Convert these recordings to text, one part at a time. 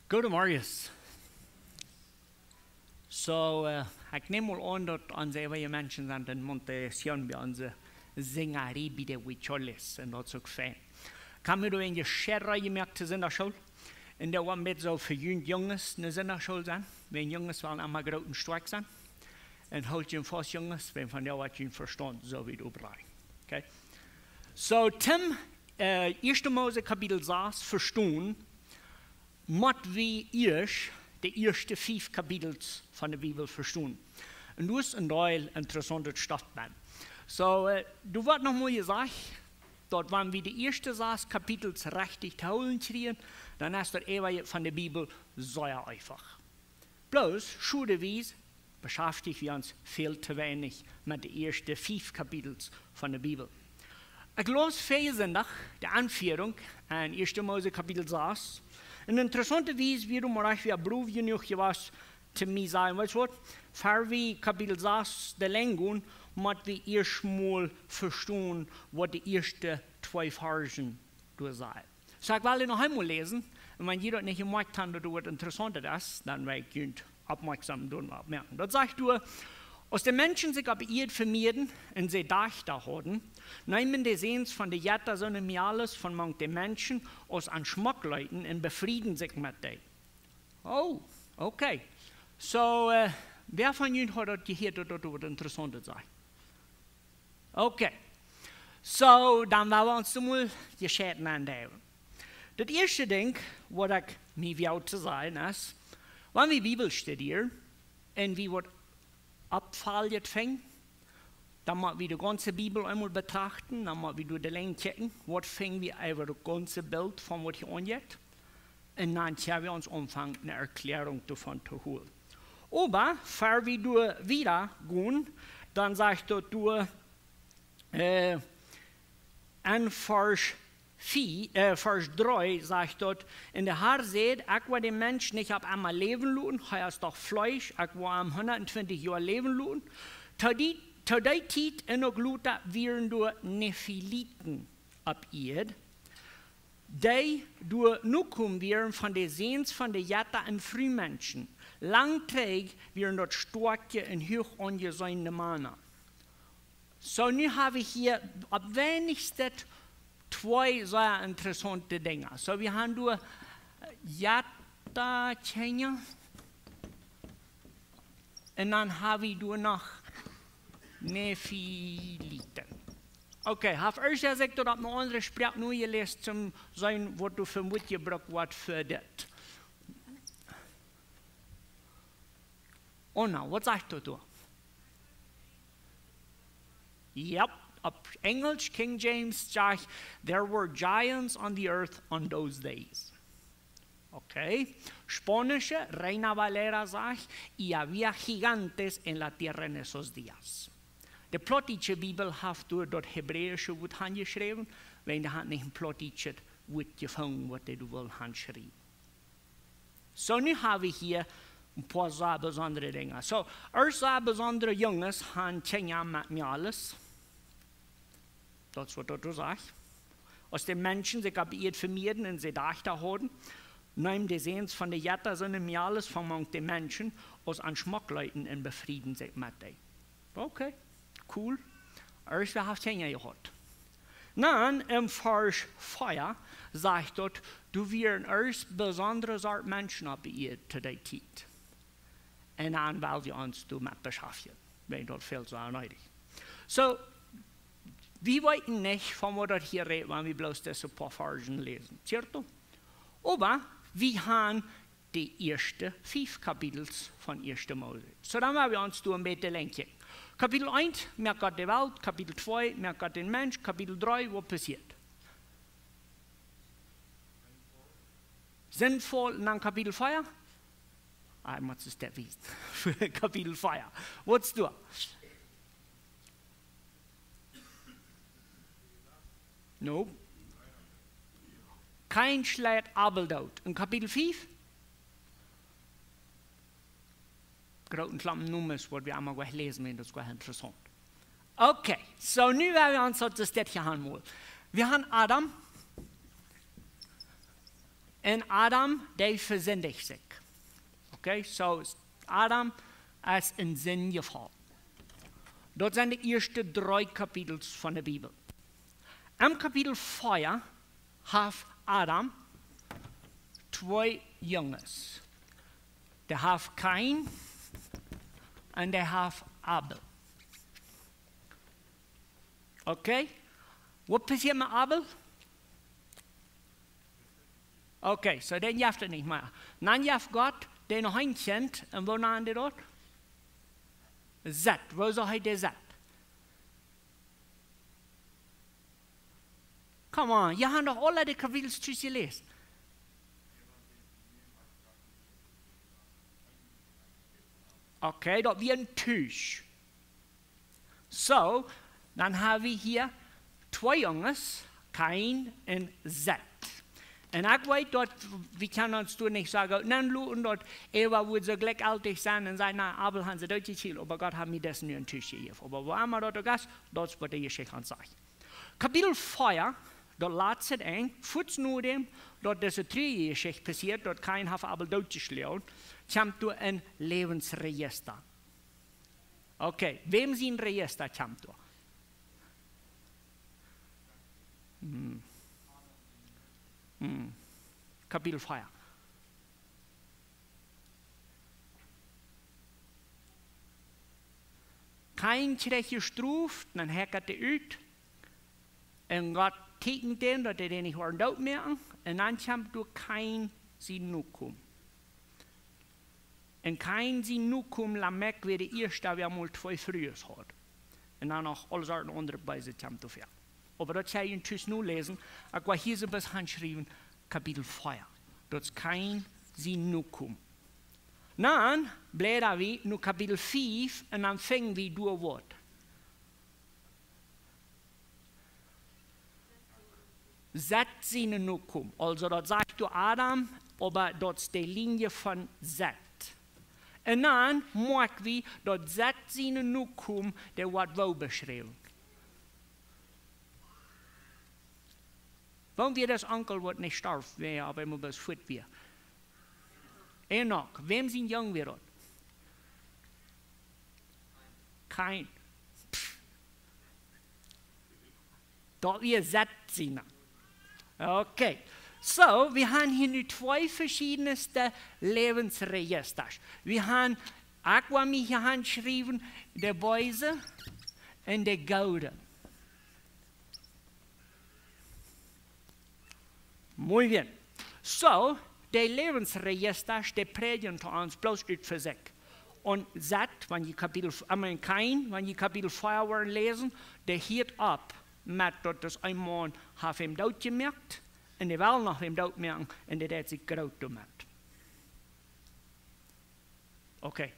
Goedemorgen. Ik neem wel aan dat onze twee mensen aan de montation bij onze zingerie bij de Wicholis en dat is ook fijn. Kan me door in je scherre gemerkt te zijn school? En dat was met zo verjongd jongens in de school zijn. Wenn jongens waren allemaal groot en sterk zijn. En houd je vast jongens, wenn van jou wat je verstand, zo wie du brei. Okay? So Tim, 1. Mose kapitel 6 verstaan, moet wie eerst de eerste 5 kapitels van de Bibel verstaan. En dat is een heel interessante stof. Du wordt nog mal gesagt, dat wanneer we de eerste 6 kapitels richtig te houden kriegen, dan is dat even van de Bibel sehr einfach. Bloß, schudewies, beschäftigen wir uns viel zu wenig mit den ersten 5 Kapitels von der Bibel. Ich las Sonntag die Anführung in 1. Mose Kapitel 6. Een interessante wijze wie du maar wie broef je nog was te mij zijn. Weet je wat? Voor we Kapitel 6 de lengte, moet we eerst mal verstaan wat de eerste 2 Versen door zijn. So ik wil nog einmal lesen. En wenn je dat niet gemerkt hebt dat het interessant is, dan wil ik je aufmerksam merken. Dat zegt du, als de mensen zich op eerd vermeerden en ze dachten hadden, nemen de Sehens von der Jättersonne mir alles von manch den Menschen aus an Schmuckleuten und befrieden sich mit denen. Oh, okay. So, wer von Ihnen hat das gehört, dass das was Interessantes sei? Okay. So, dann wollen wir uns mal Geschichten anhören. Das erste Ding, was ich mir will zu sagen ist, wenn wir Bibel studieren und wir was abfallen fängt, dann müssen wir die ganze Bibel einmal betrachten, dann müssen wir durch die Länge checken, was fängt wir über das ganze Bild von was hier angeht. Und dann können wir uns anfangen, eine Erklärung davon zu holen. Aber, bevor wir wieder gehen, dann sagt dort in Vers 3 sagt dort, in der Herr sagt, ich will den Menschen nicht ab einmal leben lassen, er ist doch Fleisch, ich will am 120 Jahre leben lassen. Tot die tijd en ook luta werden door Nephiliten op eerd. Die door nukum werden van de Sehens van de Jatta en Frühmenschen. Langträg werden dort starke en hoch angesehene Männer. So, nu haben wir hier am wenigsten 2 sehr interessante Dinge. So, wir haben durch Jatta, Kenya. Und dann haben wir durch noch Nephiliten. Okay, heb eerst gezegd dat mijn andere spraak nu gelezen zum zijn wat du für mitgebracht wordt voor dit. Oh nou, wat zegt dat dan? Yep, op Engels, King James zegt, there were giants on the earth on those days. Okay. Spanische, Reina Valera sagt, y había gigantes en la tierra en esos días. De plottische Bibel heeft door dat Hebreeuwse woord handgeschreven, want de had niet een plottische woord gevonden wat hij wil handschrijven. So, nu hebben we hier een paar zeer bijzondere dingen. So, eerst zeer bijzondere jongens gaan Kenya met mij alles. Dat is wat dat zegt. Als de mensen zich op eerd vermeerden en ze dachten hadden, nemen de Sehens van de Jättersonne mir alles von manch den Menschen aus an Schmuckleuten und befrieden sich mit denen. Okay. Cool. Erst wir haben Kenya gehört. Dann im Vers 4 sagt dort, du wirst erst besondere Art Menschen abgeirrt zu der Zeit. Und dann wollen wir uns damit beschäftigen, wenn dort viel so nötig. So, wir wissen nicht, von was das hier redet, wenn wir bloß diese paar Versen lesen. Certo? Aber wir haben die ersten 5 Kapitels von 1. Mose. So, dann werden wir uns ein bisschen lenken. Kapitel 1, merkt Gott die Welt. Kapitel 2, merkt Gott den Mensch. Kapitel 3, was passiert? Sinnvoll. Und dann Kapitel 4? Ich muss es nicht wissen. Kapitel 4. Was du? No. Kein schlägt Abel dort. In Kapitel 5? Großen Klammennummers, was wir einmal gleich lesen, wenn das ist interessant. Okay, so nu werden wir uns das hier haben wollen. Wir haben Adam En Adam, der versündigt sich. Okay, so Adam ist in Sinn gefallen. Dat zijn de eerste 3 kapitels van de Bijbel. Im Kapitel 4 heeft Adam 2 jongens. Der heeft Kain en der heeft Abel. Okay? Wat passiert mit Abel? Okay, so den jaft er nicht mehr. Dann jaft Gott den noch ein Kind, und wo nahm der dort? Zet, wo soll er der Zet? Come on, ihr habt doch alle die Kapitels gelesen. Okay, dat wie ein Tisch. So, dann haben wir hier 2 Jungs, Kain und Zet. Und ich weiß, dort, wir können uns nicht sagen, nein, und dort, Eva würde so gleichaltig sein und sagen, na, Abel haben sie deutlich viel, aber Gott hat mir das nur einen Tisch gegeben. Aber wo immer dort ist, dort wird die Geschichte an sich. Kapitel 4, dort lässt es ein, kurz nur dem, dort diese 3 Geschichte passiert, dort kein hat Abel durchgeschlagen, kommt du ein Lebensregister. Okay, wem sie ein Register kommt du? Kapitel 4. Kein kreeg gestraft, dan hekkert hij uit. En God tekent den, dat hij den niet hoort doodmerken. En dan komt door kein zijn nukum. En kein zijn nukum Lamek weer de eerste wie mal 2 Frühes had. En dan nog alle soorten andere bij ze komt te ver. Aber dat zal je intussen nu lezen. Ik wil hier zo best handschrijven, Kapitel 4. Dat is kein zijn nukum. Dan blättern wir nu Kapitel 5 und dann fangen wir durch Wort. Zet zijn nukum. Also dat sagt du Adam, aber dat is de Linie von Zet. En dan merken wir, dat Zet zijn nukum, der wordt wel beschreven. Warum wir das Onkel wordt nicht starf, wer aber immer bis fit wir. Enoch, wem zijn jong weer dat? Kein. Dat wir Zet zien. Okay. So, wir haben hier nu 2 verschiedenste Lebensregisters. Wir haben, ich will mir hier handschreiben, der Böse und der Gute. Muy bien. So, die Lebensregisters, die prägen uns bloß ut für sich. Und Zet, wenn die Kapitel, Kain, wenn die Kapitel 4 lesen, der hielt ab, mit, dass das einmal auf ihm Tod gemerkt, und der will nach ihm Tod merken, und der hat sich groß gemacht. Okay.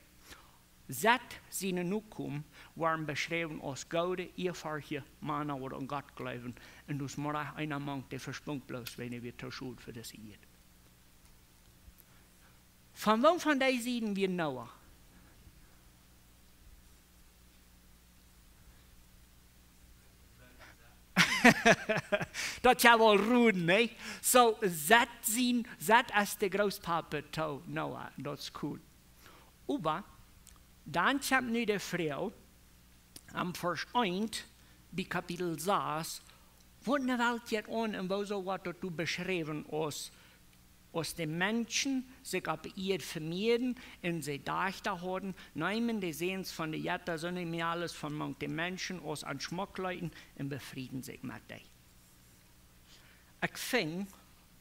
Zet, seine Nukum, waren beschrieben als Gode, ehrfurchtige Männer, die an Gott glauben, und das muss einer Mann, der versprungen bloß, wenn er wieder zur Schule für das geht. Von wem von denen sehen wir Noah? Das ist ja wohl rude, ne? So, Zet ist der Großpapa von Noah, das ist cool. Aber, dann kommt nu die Frau, am Vers 1, bei Kapitel 6, wo in der Welt jetzt an und wo so was du beschrieben aus den Menschen sich ab ihr vermehren und sie dachte haben, nehmen die Sehens von der Jette, sondern mir alles von den Menschen aus an Schmuckleuten und befrieden sich mit dem. Ich finde,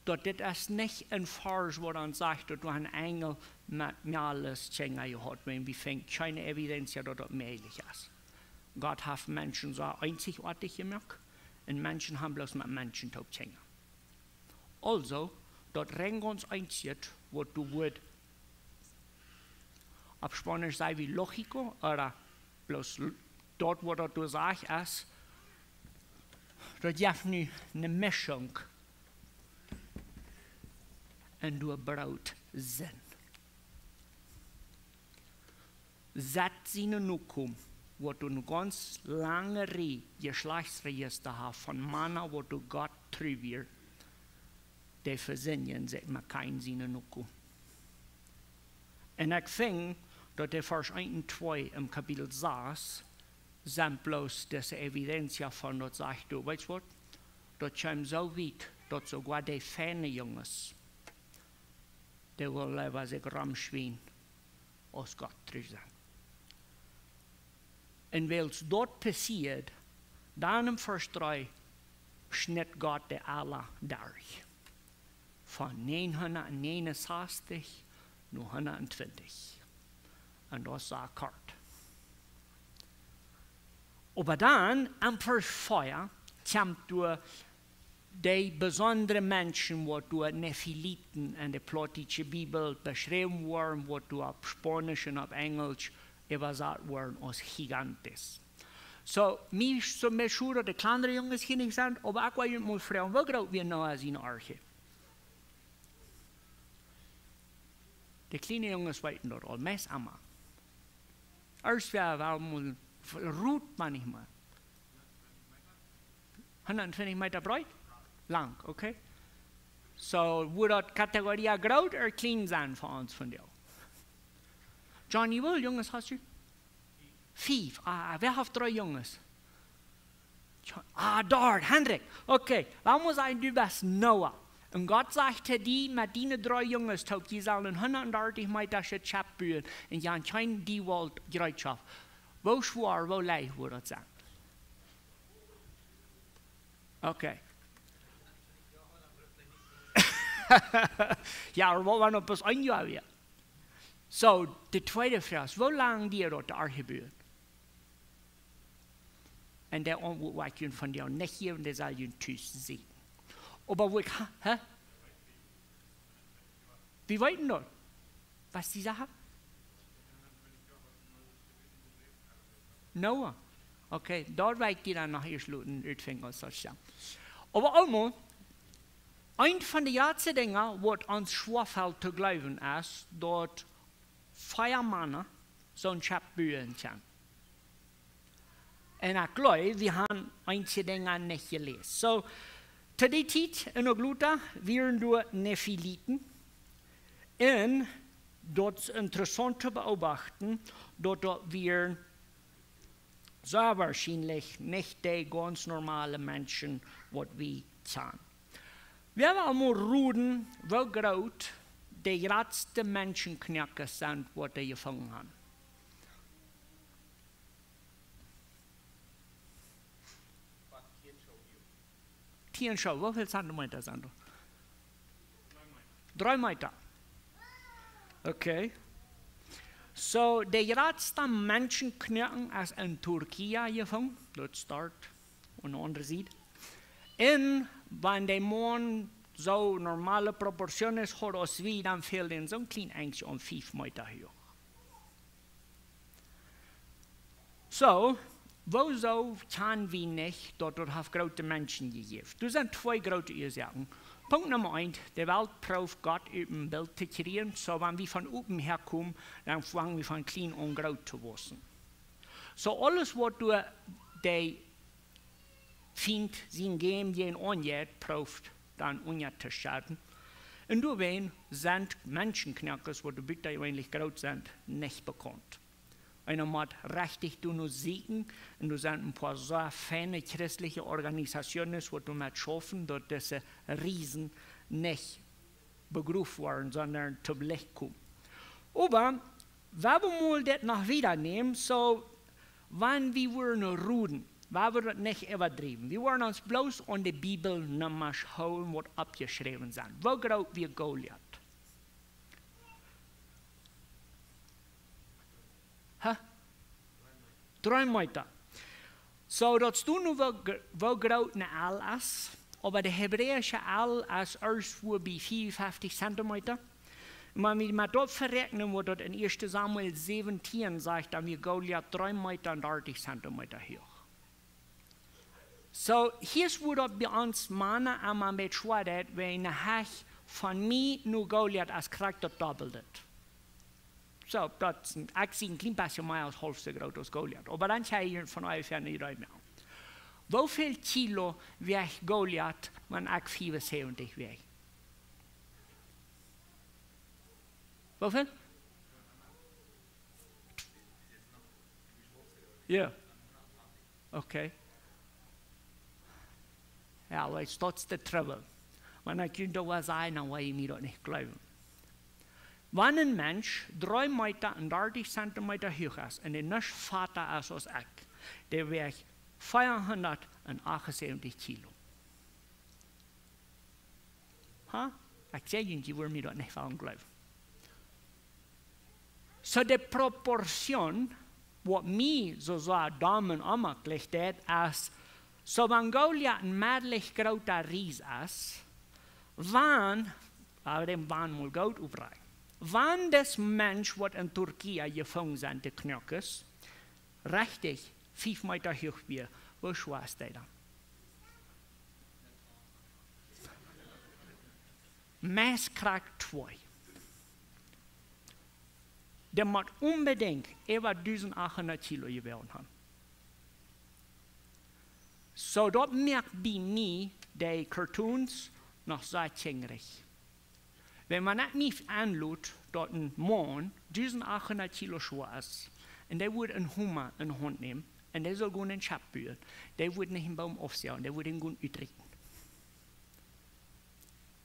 dass das nicht ein Vers, wo dann sagt, dass du ein Engel mit mir alles schenken hat, wenn wir finden keine Evidenz, dass das möglich ist. Gott hat Menschen so einzigartig gemacht und Menschen haben bloß mit Menschen schenken. Also, dort ring uns einzieht, wo du würd auf Spanisch sei wie Logiko, oder bloß dort, wo du sagst, ist, dort gibt nu eine Mischung und du brauchst Sinn. Zet seine Nukum, wo du eine ganz lange Geschlechtsregister hast von Männern, wo du Gott trübst, de verzinnen zegt maar kein zin ook. En ik vind dat de vers 1 en 2 im Kapitel 6 zijn bloß deze evidentie van dat zegt du, weet je wat? Dat je zo weet, dat sogar de fijne jongens, die wil leven zich ramschwien als God terug zijn. En als dat passiert, dan in vers 3 schnitt God de alle durch. Van 969 naar 120. En dat is kort. Maar dan, in vers 4, komt door die bijzondere mensen, wat door Nephiliten in de Plottische Bibel beschreven worden, wat door op Spanisch en op Engels übersetzt worden als gigantes. So, mij sure dat de kleinere jongens geen zijn, maar ik wil je maar vragen, hoe groot weer nou als in arche? De kleine jongens weten dat al, meest allemaal. Eerst wel mal roet manchmal. 120 Meter breit? Lang, okay? So, wo dat Kategorie groot oder klein zijn voor ons van jou? John, je wil jongens, hast du? 5. Wer hat 3 Jungs? Dort, Hendrik. Okay, dann muss ich du bist Noah. Und Gott sagte die, mit deinen 3 Jungs, die sollen 130 Meter Schab bühen und ja anscheinend die Welt Gereitschaft. Wo schwer, wo leicht wird das sein? Okay. Ja, aber wo war noch bis ein Jahr wieder? So, die zweite Frage, wo lange die dort archivieren? En der antwoord wat je van jou niet geven, dat zal je thuis zien. Maar wat, hè? Wie weten dat? Was die zeggen? Noah. Oké, daar weet je dan nog eerst laten uitvinden als dat zo. Maar allemaal, een van de laatste dingen wat ons schwerfällt te geloven is, dat 4 mannen zo'n schap buren zijn. En ik geloof, we hebben enkele dingen niet gelezen. So, te die tijd in Ogluta waren door Nephiliten. En dat is interessant te beobachten, dat wir sehr wahrscheinlich nicht die ganz normale Menschen, wat wir zijn. We hebben allemaal roeden, wel groot, de grootste menschenknakken zijn wat die gevangen hebben. Show. Wie viel Zentimeter sind das? 3 Meter. Okay. So, die grootste menschenknakken ist in Turkije gevangen. Dat staat aan de andere zijde. En wenn der Mann so normale Proportionen hat als wir, dann fehlt ihn so ein klein eigentlich um 5 Meter hoch. So, wieso kann wir nicht dort auf große Menschen gegeben? Das sind 2 große Ursachen. Punkt Nummer 1, die Welt braucht Gott über ein Bild zu kreieren, so wenn wir von oben herkommen, dann fangen wir von klein und groß zu wissen. So alles, was du die Find sin gem jen onjet prooft dan onjet te schaden. En doorheen zijn menschenknakkers, wat de bitte eigentlich groot zijn, niet bekannt. Einer moet richtig du nur sehen, und du sind ein paar so feine christliche Organisationen, wo du mit schaffen, dass diese Riesen nicht begriffen werden, sondern zu Licht kommen. Aber, wenn wir mal das noch wieder nehmen, so, wenn wir wollen ruden, wir das nicht übertrieben. Wir wollen uns bloß an die Bibel nochmal schauen, was abgeschrieben ist. Wo groß wir Goliath? 3 Meter. So, dat du nu wo groot een L is, aber de Hebräische L is erst voor bij 54 Zentimeter. Maar wenn wir das verrechnen, wo das in 1. Samuel 17 sagt, dann wir Goliath 3 Meter und 30 Zentimeter hoch. So, hier ist, wo das bei uns Männer einmal mit schwer ist, wenn ein von mir nur Goliath als Charakter doppelt. So, das ist ein klein bisschen mehr als halb so groß als Goliath. Aber dann sage ich von euch nicht mehr. Wie viel Kilo wiegt Goliath, wenn ich 75 wiege? Wofür? Ja. Okay. Ja, aber jetzt ist der Trouble. Wenn ich da was sagen, dann will ich mir das nicht glauben. Wenn ein Mensch 3,30 Meter hoch ist und nicht Vater ist als ich, der wiegt 478 Kilo. Ha? Ich sage Ihnen, Sie würden mir das nicht glauben. So die Proportion, was mir so Damen anmacht, ist, so wenn Goliath ein mädlich großer Ries ist, aber dem waren mal gut übrig. Wenn das Mensch, was in Türkei gefangen sind, die Knöckes, richtig 5 Meter hoch wird, wo schwarz der dann? Mess kriegt 2. Der muss unbedingt über 1800 Kilo gewogen haben. So, das merkt bei mir die Cartoons noch sehr zängrig. Wenn man nicht mich anschaut, dass ein Mann 1800 Kilo schwer ist, und der würde einen Hummer in die Hand nehmen, und der soll gehen in den Schab bühren, der würde nicht im Baum aufsehen, der würde ihn gut ütrichten.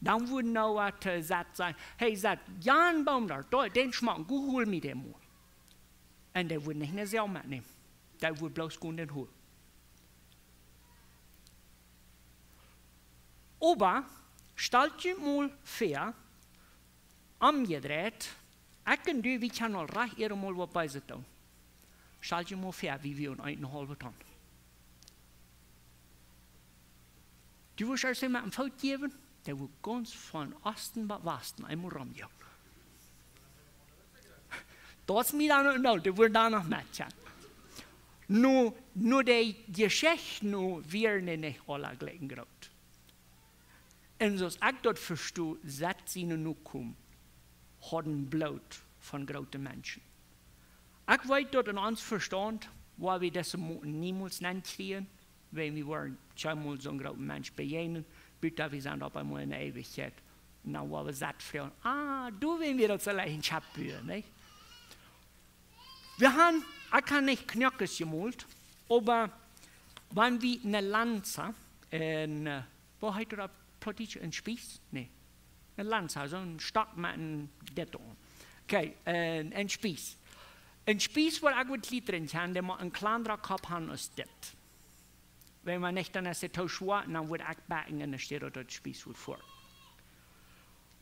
Dann würde Noah Zat sagen, hey Zat, ja ein Baum da, den schmacken, gut hol mir den mal. Und der würde nicht eine Sau mitnehmen, der würde bloß gehen den holen. Aber, stellt euch mal vor, umgedreht, ich und du, wir können al recht mal was bei sich tun. Stellt euch mal vor, wie wir uns einen halben tun. Du wirst also jemandem Fout geben, der wird ganz von Osten bis Westen einmal rumgehen. Das ist mir dann noch, der wird da noch mitgehen. Nur die Geschichte, werden nicht alle gleich geglaubt. Und so ich dort verstehe, dass sie noch kommen, haben Blut von großen Menschen. Ich weiß dort in uns Verstand, wo wir das niemals nicht kriegen, wenn wir schon so einen großen Menschen begegnen, bitte wir sind auf einmal in der Ewigkeit. Und dann wollen wir satt fragen, du willst wir das allein schaffen, nicht? Ich habe nicht Knöckes gemalt, aber wenn wir eine Lanze, wo heißt das? Ein Spieß? Nein. Eine Lanze, also ein Stock mit einem Detto. Okay, ein Spieß. Ein Spieß, wo ich mit Lied drin kann, der muss ein kleinerer Kopf haben als das. Wenn man nicht dann ist der Tausch war, dann wird ich backen und dann steht dort Spieß vor.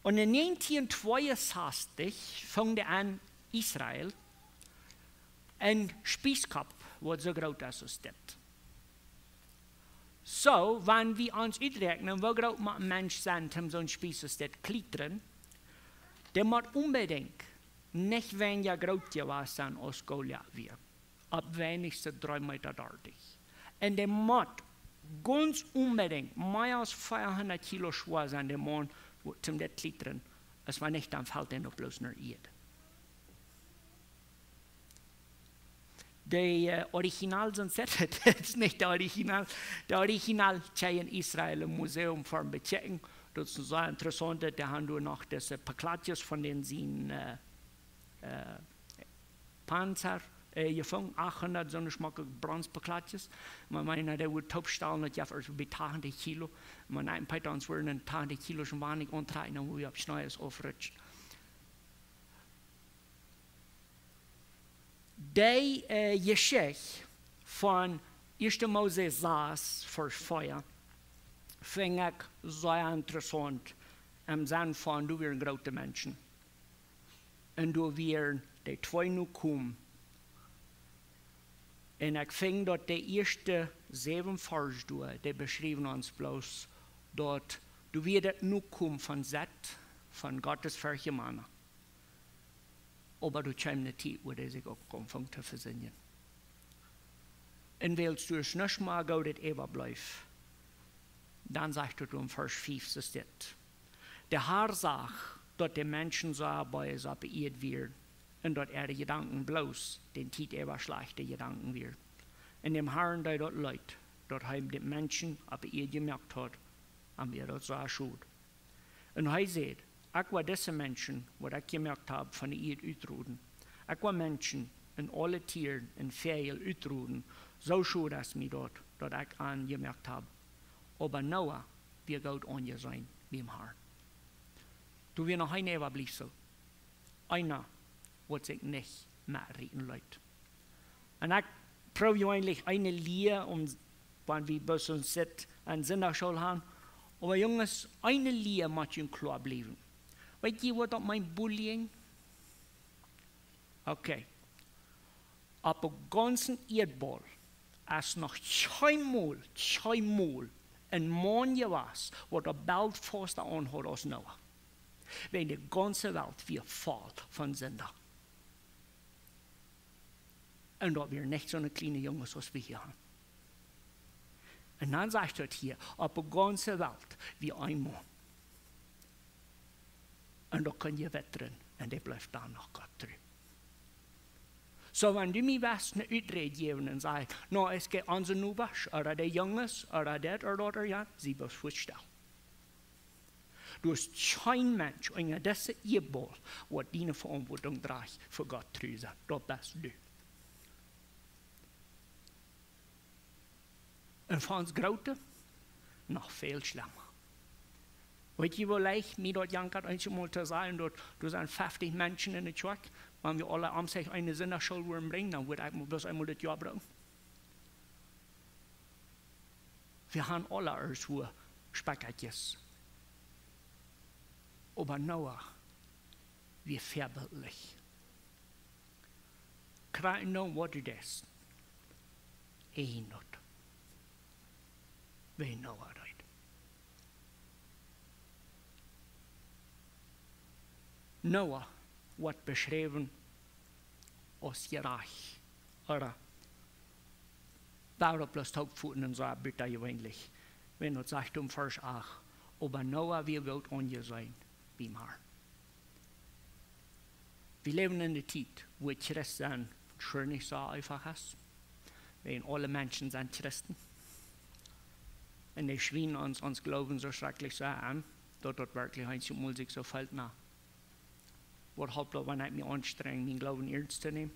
Und in 1962 fing an Israel ein Spießkopf, der so groß ist als das. So, wenn wir uns ausrechnen, wie groß ein Mensch sind, um so ein Spieß ist, das klettern, der muss unbedingt nicht weniger groß gewesen sein als Goliath wir. Ab wenigstens 3,30 Meter. Und der muss ganz unbedingt mehr als 400 Kilo schwer sein, der Mann, zum das klettern, als wenn nicht, dann fällt er noch bloß nach Erde. Die Original sind das ist nicht der Original. Der Original in Israel im Museum für bechecken. Das ist so interessant, da haben wir noch das Paklatjes von den sieben Panzer gefangen, 800 so eine schmacke Bronzepaklatjes. Man meint, der wird topstellen, das ist also bei 80 Kilo. Man ein paar Tage werden 80 Kilo schon wahnsinnig antreiben, dann wo wir auf Schneues aufrutschen. Die Geschichte von 1. Mose 6, Vers 4, finde ich sehr interessant im Sinne von, du wirst große Menschen. Und du wirst die zwei noch kommen. Und ich finde, dass die ersten 7 Vers, die beschreiben uns bloß, dass du wirst noch kommen von Zett, von Gottes Vergemaner. Aber du kommst eine Zeit, wo der sich auch anfängt zu versinken. Und willst du es nicht mal gut überbleiben, dann sagt du im Vers 5, das ist das. Der Herr sagt, dass die Menschen so dabei so beirrt werden und dass die Gedanken bloß den Zeit über schlechte Gedanken werden. Und dem Herrn, der dort leid, dort haben die Menschen aber ihr gemerkt hat, haben wir dort so schuld. Und er sagt, ich war diese Menschen, was ich gemerkt habe, von der Erde uitroeden. Ich war Menschen in alle Tieren, in Vögel uitroeden, so schön, dass mir dort ich angemerkt habe. Aber Noah, wir Gott an sein, wie im Herrn. Du wirst noch ein Überbleibsel. Einer wird sich nicht mehr reden, Leute. Und ich probiere eigentlich eine Lehre, wenn wir bei uns sitzen, an Sonntagsschule haben. Aber Jungs, eine Lehre muss ich klar bleiben. Weißt du, was das mein Bullying? Okay. Auf dem ganzen Erdball ist noch zweimal ein Mann gewesen, der der Welt faster anhat als Noah. Wenn die ganze Welt wir voll von Sünder. Und dort wir nicht so eine kleine Jungs, was wir hier haben. Und dann sagt er hier, auf der ganzen Welt wie ein Mann. Und da kann je wetteren, und der bleibt dann noch Gott drüben. So, wenn du mir was eine Uitrede geben und sagst, no, es geht an so nur was, oder der Jungs, oder das, oder das, ja, sie bist still. Du hast kein Mensch in dieser Erdball, der deine Verantwortung trägt für Gott trüse. Das bist du. Und für uns Grote noch viel schlimmer. Weißt du, wo leicht mir dort jankert, einmal zu sagen, dort sind 50 Menschen in der Truck, wenn wir alle am sich eine Sonntagsschule bringen, dann wird bloß einmal das Jahr brauchen. Wir haben alle so Spaghettis. Aber Noah, wie vorbildlich. Krijg nou wat het is. Eén not. Wie Noah deed. Noah wordt beschreven als gerecht. Oder daarop lust hoopvoeten en zo bitte gewöhnlich. Wenn het zegt Vers 8. Aber Noah, wie wilt onje zijn, wie maar. Wir leben in der Zeit, wo Christen schon nicht so einfach ist. Weil alle Menschen sind Christen. Und die schwingen uns Glauben so schrecklich so an, dass das wirklich einmal sich so fällt nach. Was hauptsächlich, wenn ich mich anstrenge, meinen Glauben ernst zu nehmen.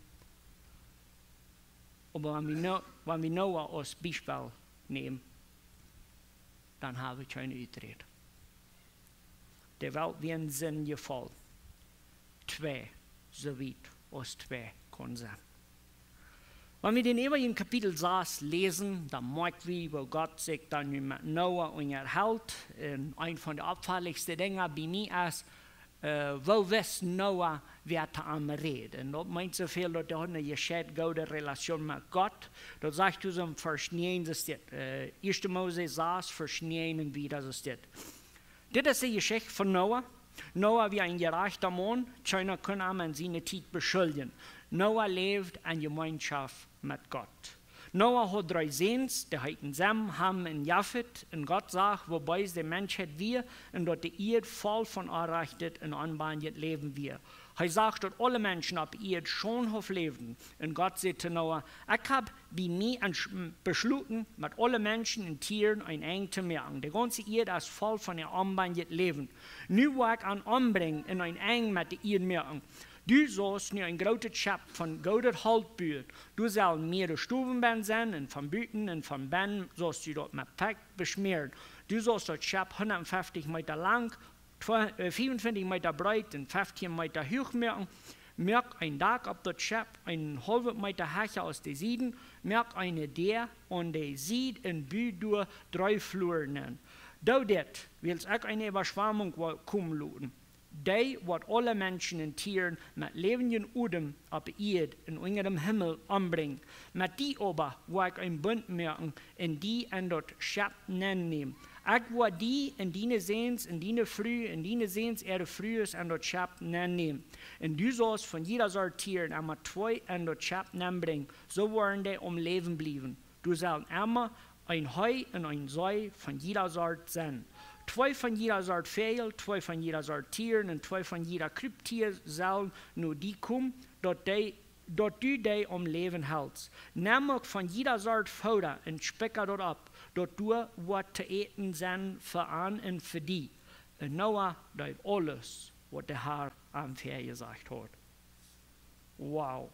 Aber wenn wir Noah als Beispiel nehmen, dann haben wir keine Ausrede. Der Welt wird ein Sinn gefallen. Zwei, so weit als zwei kann sein. Wenn wir den ewigen Kapitel 6 lesen, dann merken wir, wo Gott sich dann mit Noah unterhält. Ein von den abfälligsten Dingen bei mir ist, wo weiß Noah, wer da am Reden. Das meint so viel, dass er eine gescheit gute Relation mit Gott. Das sagt du so im Vers 9, das steht. 1. Mose 6, Vers 9 und wieder, das steht. Das ist die Geschichte von Noah. Noah wie ein gerechter Mann, keiner kann ihn an seine Zeit beschuldigen. Noah lebt in Gemeinschaft mit Gott. Noah hat 3 Sehens, die heißen Sem, Ham und Japhet. Und Gott sagt, wobei es der Menschheit wir und dort die Erde voll von erreichtet und anbahnet leben wir. Er sagt, dass alle Menschen auf der Erde schon auf leben. Und Gott sagt zu Noah, ich habe bei mir beschlossen, mit allen Menschen und Tieren ein Eng zu merken. Die ganze Erde ist voll von der anbahnet leben. Nu will ich an anbringen und ein Eng mit der Erde merken. Du sollst nu ein großes Schap von Gold Haltbühl. Du sollst mehrere Stuben sein und von Büten und von Ben sollst du dort mit Fett beschmieren. Du sollst das Schap 150 Meter lang, 25 Meter breit und 15 Meter hoch merken. Merk ein Dach auf das Schap, einen halben Meter Hecher aus den Sieden. Merk eine der und der Sied in Bühl durch 3 Fluren nennen. Da det willst auch eine Überschwemmung kommen lassen. Die, was alle Menschen und Tieren mit lebenden Udem auf der Erde in unserem Himmel anbringen. Mit die aber, wo ich ein Bund merken, in die an dort Schab nehmen. Ich will die in deine Sehens, in deine Früh, in deine Sehens, Frühes an dort Schab nehmen. Und du sollst von jeder Sorte Tieren einmal 2 an dort Schab bringen. So wollen die Leben bleiben. Du sollst einmal ein Heu und ein Säu von jeder Sorte sein. 2 von jeder Sorte Vögel, 2 von jeder Sorte Tieren und 2 von jeder Kryptier sollen nur die kommen, dort du die Leben hältst. Nimm auch von jeder Sorte Futter und specke dort ab, dort du was zu eten sein für an und für die. En Noah deed alles wat de Heer aan gezegd had. Wauw,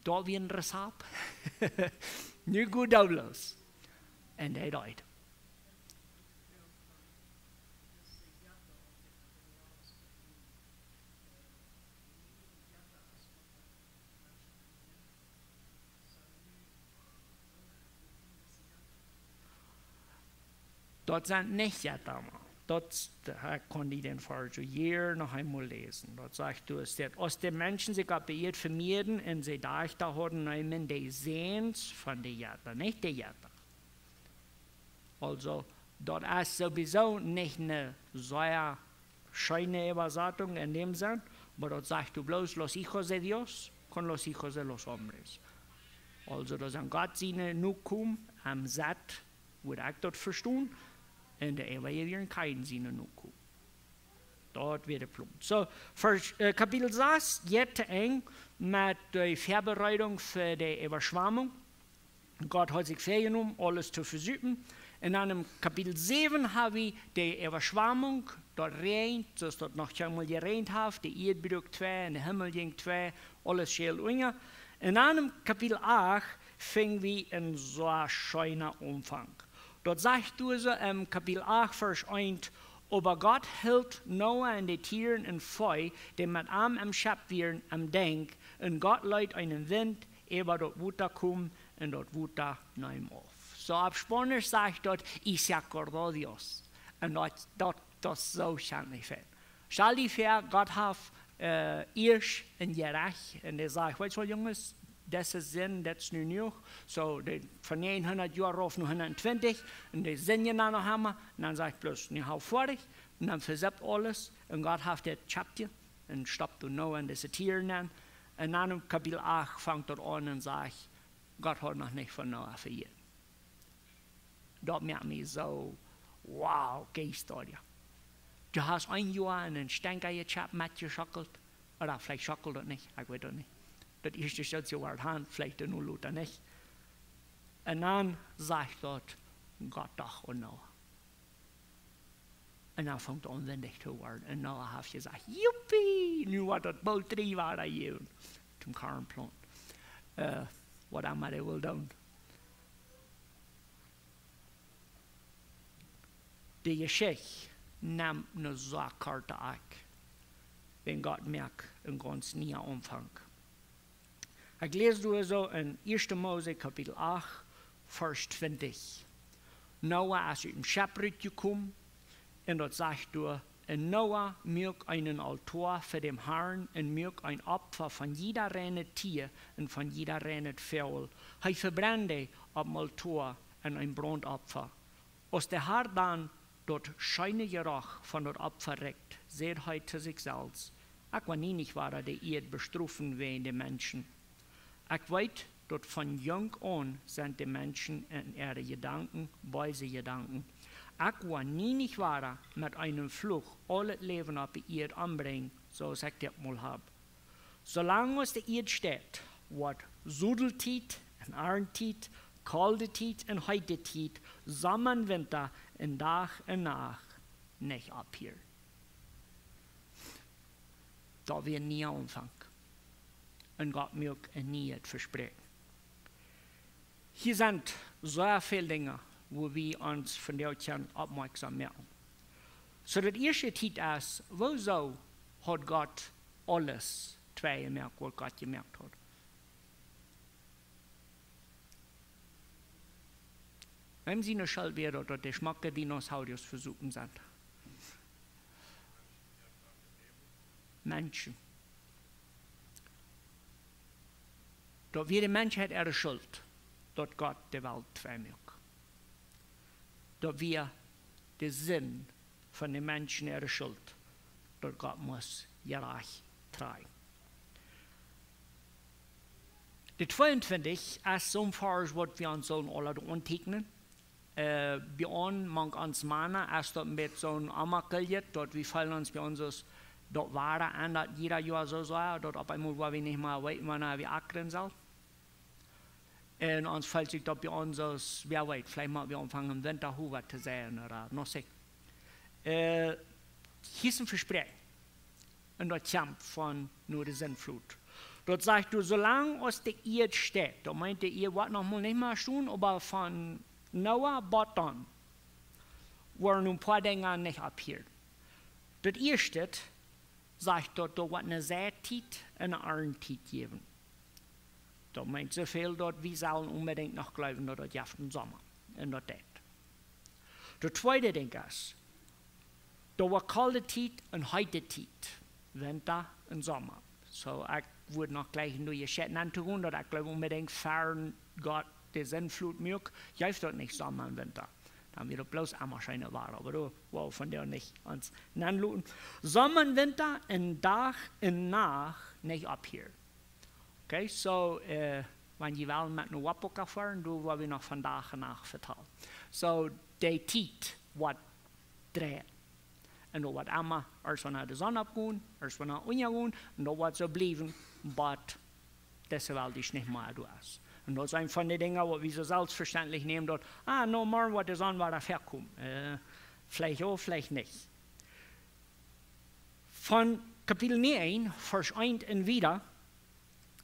dat weer een recipe. Nu goed doublos. En hij died. Dat zijn niet allemaal. Dat kon ik den vorige jaar nog einmal lesen. Dat sagt du, als die Menschen sich op de eerd vermeerden en ze dachten hadden nemen de zeens van de Jätter, niet de Jätter. Also, dat is sowieso nicht eine sehr schöne Übersetzung in dem Sinn, aber dort sagt du bloß los hijos de Dios con los hijos de los hombres. Also, da sind Gott seine Nukum am Satt, wo ich dort verstehen, und der Evangelien keinen seine Nukum. Dort wird der Punkt. So, für Kapitel 6 geht eng mit der Vorbereitung für die Überschwemmung. Gott hat sich vorgenommen, alles zu versuchen. In einem Kapitel 7 haben wir die Überschwemmung, dort regnet, so ist dort noch einmal geregnet hat, die Erde bedrückt 2, und der Himmel ging 2, alles schön unge. In einem Kapitel 8 fingen wir in so einem schönen Umfang. Dort sagt du so im Kapitel 8, Vers 1, aber Gott hält Noah und die Tieren in Feu, die mit ihm am Schöpf werden, am Denk, und Gott leitet einen Wind, über dort Wutter kommen, und dort Wutter nehmen auf. So ab Spanisch sagt dort, y se acordó Dios. Und das so schändlich fällt. Stell dir vor, Gott hat erst ein Gerecht, und er sagt, weißt du, Jungs, das ist Sinn, das ist nu noch. So, von 100 Jahren auf 120, und die sind ja noch einmal, und dann sagt bloß, ne, hau fertig, und dann versappt alles, und Gott hat das Chapter, und stoppt du Noah und diese Tiere an. Und dann im Kapitel 8 fängt dort an und sagt, Gott hat noch nicht von Noah verjährt. Das macht mich so, wow, Geiststory. Du hast ein Jahr in den Stenker gechabt, mitgeschockelt, oder vielleicht schockelt das nicht, ich weiß das nicht. Das erste Schutz war Hand, vielleicht nur Luther nicht. Und dann sagt dort, Gott doch und Noah. Und dann fängt an, wendig zu werden. Und Noah hat gesagt, Juppie, nu war das bald 3 war da jön, zum Karrenplan. Was immer der will tun. Die Geschichte nimmt eine so Karte ab, wenn Gott merkt, einen ganz neuen Umfang. Ich lese so in 1. Mose Kapitel 8, Vers 20. Noah ist aus dem Schöpfrich gekommen, und dort sagt du, und Noah mögt einen Altar für den Herrn und mögt ein Opfer von jeder reinen Tier und von jeder reinen Vogel. Er verbrannte auf dem Altar ein Brandopfer. Als der Herr dann dort scheine Geruch von dort Opfer reckt, seht er zu sich selbst. Ich war nie nicht wahr, der Erde bestrufen wegen den Menschen. Ich weiß, dort von jung an sind die Menschen in ihre Gedanken, weise Gedanken. Ich war nie nicht wahr, mit einem Fluch alles Leben auf die Erde anbringen, so als ich das mal habe. Solange es die Erde steht, wird Sudeltit und Arntit, Kaldetit und Heidetit, Sommer und Winter, in Tag und Nacht nicht abhören. Da wir nie anfangen. Und Gott mögt nie versprechen. Hier sind so viele Dinge, wo wir uns von der Zeit aufmerksam machen. So das erste Titel ist, wieso hat Gott alles zwei gemerkt, was Gott gemerkt hat? Wenn sie eine Schuld wäre, oder der Schmacke Dinosauriers versuchen sind. Menschen. Dort jede Mensch hat ihre Schuld, dort Gott die Welt vermögt. Dort wir den Sinn von den Menschen ihre Schuld, dort Gott muss gerecht tragen. Das 22 ist so ein Vers, was wir uns sollen alle anteignen. Bei uns, manch uns Männer, ist dort mit so ein Amakeljet, dort wir fallen uns bei uns dort waren an, dass jeder Jahr so sei, dort auf einmal war wir nicht mehr weit, wann wir ackern soll. Und uns fällt sich dort bei uns aus, vielleicht mal wir anfangen im Winter Hoover zu sehen oder noch so. hier ist ein Versprechen. Und dort kommt von nur der Sintflut. Dort sagt du, solange aus der Erde steht, da meint ihr, was noch mal nicht mal tun, aber von Noah bis dann, waren ein paar Dinge nicht abhielt. Das erste sagt dort, da wird eine Saatzeit und eine Erntezeit geben. Da meint so viel dort, wir sollen unbedingt noch glauben, dass das jetzt im Sommer und das. Das zweite Ding ist, da war kalte Zeit und heiße Zeit, Winter und Sommer. So, ich würde noch gleich nur die Schäden antun, dass ich glaube unbedingt fern Gott die Sintflut mögt, hilft dort nicht Sommer und Winter. Dann wird bloß einmal scheine war, aber du, wow, von der nicht ans Nanluten. Sommer und Winter und Tag und Nacht nicht ab hier. Okay, so, wenn die wollen mit einer Wappoka fahren, du, wo wir noch von Tag und Nacht vertellen. So, die Zeit, was dreht. Und da wird einmal erst wenn die Sonne abgehen, erst wenn untergehen, und da wird so bleiben, aber das Welt ist nicht mehr du hast. Und das ist ein von den Dingen, wo wir so selbstverständlich nehmen, dort, no morgen wird die Sonne wieder herkommen. Vielleicht auch, vielleicht nicht. Von Kapitel 9, Vers 1 und wieder,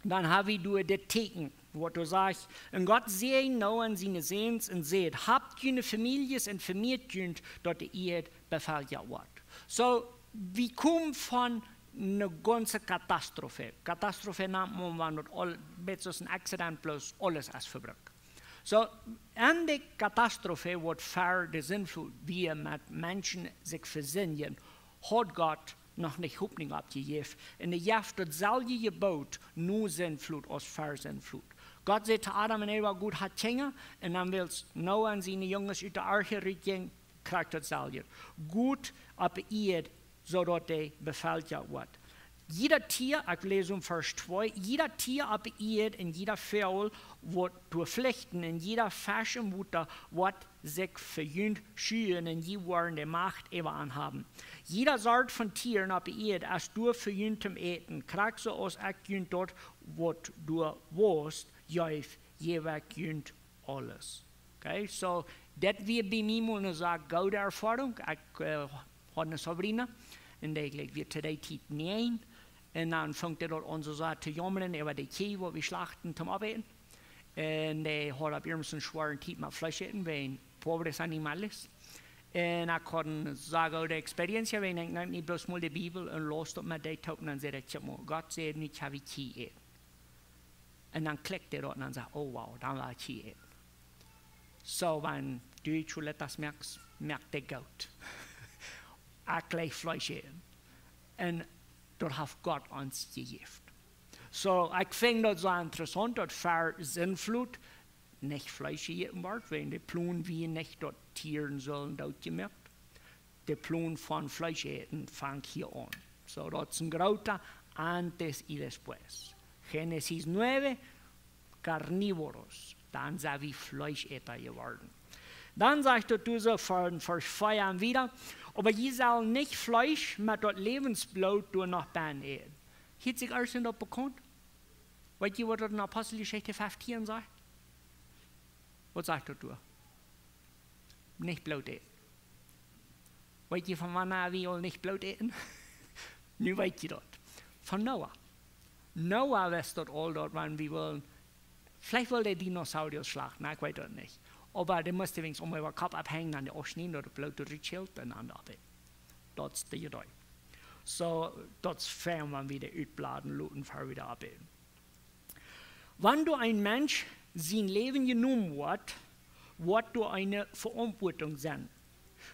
dann haben wir das Teken, wo du sagst, und Gott sehen noch an seine Sehens und seht, habt ihr eine Familie und vermehrt ihr, dort die Erde befällt ja wird. So, wir kommen von einer ganzen Katastrophe. Katastrophe nennt man, wenn das ein Accident plus alles ist verbrückt. So, an der Katastrophe wird für die Sintflut, wie mit Menschen sich versinnen, hat Gott noch nicht Hoffnung abgegeben. Und er hat dasselbe gebaut, nur Sintflut als für Sintflut. Gott sagt zu Adam und Eva, gut hat Kinder, und dann will Noah und seine Jungs aus der Arche retten, kriegt dasselbe. Gut ab ihr, sodass der befällt ja wird. Jeder Tier, ich lese um Vers 2, jeder Tier ab ihr und jeder Vogel wird durch Pflichten und jeder Fäschenmutter wird sich verjüngt schüren und die werden die Macht über anhaben. Jeder Sort von Tieren ab ihr, als du verjüngtem Eten, kriegst du aus erjünt dort, wo du wohnst, jeweils jünt alles. Okay, so, das wird bei mir mal eine gute Erfahrung. Ich habe eine Sabrina, und die wird zu der Zeit nähen. Und dann fängt dort an so zu jammern über die Kühe, die wir schlachten zum Arbeiten. Und die hat ab ihrem schweren Zeit mit Fleisch essen, weil pobres Animal ist. Und ich kann sagen, die Experienz, wenn ich nehme bloß mal die Bibel und los dort mit den Toten und sage, Gott sagt nicht, ich habe Kühe essen. Und dann klickt er dort und dann sagt, oh wow, dann war Kühe essen. So, wenn du schon etwas merkst, merkt der Gott. Ich gleich Fleisch essen. Und dort hat Gott uns gegeben. So, ich finde das so interessant, dass für Sintflut nicht Fleisch gegeben wird, wenn die Plan wie nicht dort Tieren sollen dort gemerkt. Der Plan von Fleisch essen fängt hier an. So, das ist ein großer antes y después. Genesis 9, Carnívoros. Dann sind wir Fleischesser geworden. Dann sagt er so von Vers 2 wieder, aber ihr soll nicht Fleisch mit dort Lebensblut durch nach Bein essen. Hat sich alles noch bekannt? Weißt ihr, was dort in Apostelgeschichte 15 sagt? Was sagt er da? Nicht Blut essen. Weißt ihr, von wann wir nicht Blut essen? Nun weißt ihr dort. Von Noah. Noah weiß dort all dort, wann wir wollen. Vielleicht will der Dinosaurier schlachten, ich weiß das nicht. Aber der musste wenigstens um den Kopf abhängen, an der Oschnin oder Blut durchschild und an der Arbeit. Das ist die Idee. So, das fern, wenn wir die Utbladen luten, für wieder arbeiten. Wenn du ein Mensch sein Leben genommen wird du eine Verantwortung sein.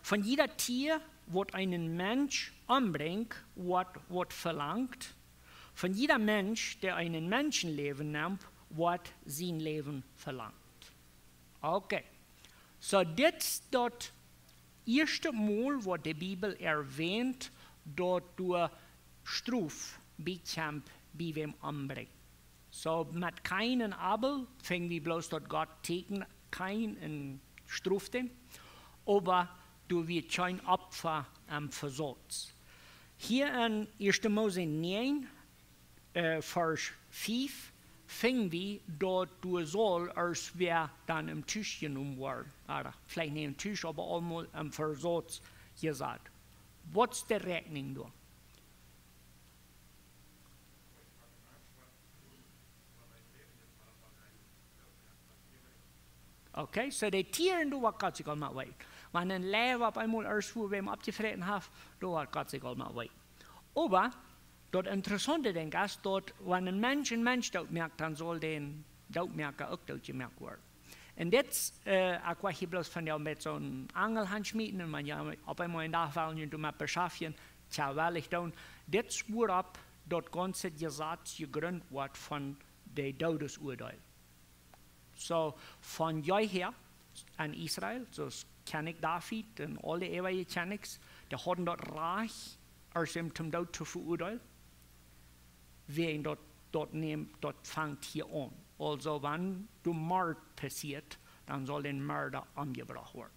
Von jeder Tier, was einen Mensch umbringt, wird verlangt. Von jeder Mensch, der einen Menschenleben nimmt, wird sein Leben verlangt. Okay. So, das ist das erste Mal, wo die Bibel erwähnt, dass du Struf bekämpft, bei wem umbringt. So, mit keinem Abel fing wir bloß dort Gott tegen, kein Struf den, aber du wirst kein Opfer Versatz. Hier in 1. Mose 9, Vers 5, fing wir, dass du soll, als wir dann im Tisch genommen werden. Oder vielleicht nicht im Tisch, aber einmal im Versatz gesagt. Was ist die Rechnung da? Okay, so die Tieren, da war Gott sich allemaal weit. Wenn ein Leib auf einmal erst, wo wir ihm abgefressen haben, da war Gott sich allemaal weit. Aber, das Interessante, denke ich, dort, wenn ein Mensch dort merkt, dann soll den dort merken auch dort gemerkt werden. Und jetzt, ich war hier bloß von der mit so einem Angelhand schmieden, und man ja auf einmal in der Fall, und du mal beschaffen, tja, weil ich dann, das wurde ab, dort ganze Gesetz gegründet wird von der Todesurteil. So, von jeher an Israel, so König David und alle ewige Königs, die hatten dort Reich, als ihm zum Tod zu verurteilen. Wer ihn dort nimmt, dort fängt hier an. Also, wenn du Mord passiert, dann soll den Mörder umgebracht werden.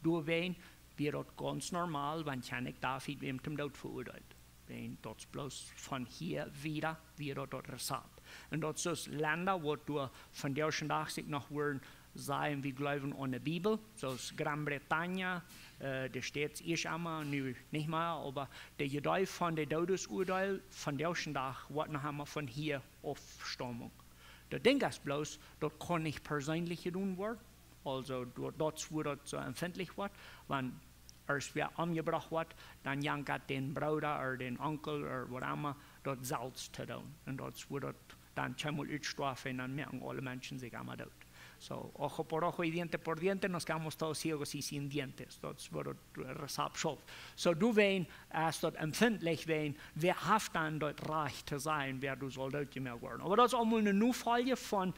Du wen, wird dort ganz normal, wenn König David ihm zum Tod verurteilt. Wenn dort bloß von hier wieder, wird dort resabt. Und dort sind Länder, wo du von der Tag sich noch würden sagen, wir glauben an die Bibel. So ist Großbritannien, da steht es einmal, nu nicht mehr, aber der Gedei von der Todesurteil von der Tag wird noch von hier Aufstammung. Der Ding ist bloß, dort kann nicht persönlich tun werden. Also dort wird so empfindlich wird, wenn als wer umgebracht wird, dann jankt den Bruder oder den Onkel oder was immer dort selbst zu tun. Und dort wird dann einmal uitstrafen und dann merken alle Menschen sich einmal dort. So, ojo por ojo y diente por diente, nos quedamos todos ciegos y sin dientes. Das wird Resab schuld. So, du wen, erst dort empfindlich wen, wer haft dann dort reich zu sein, wer du soll dort gemerkt werden. Aber das ist auch mal eine Nuffolge von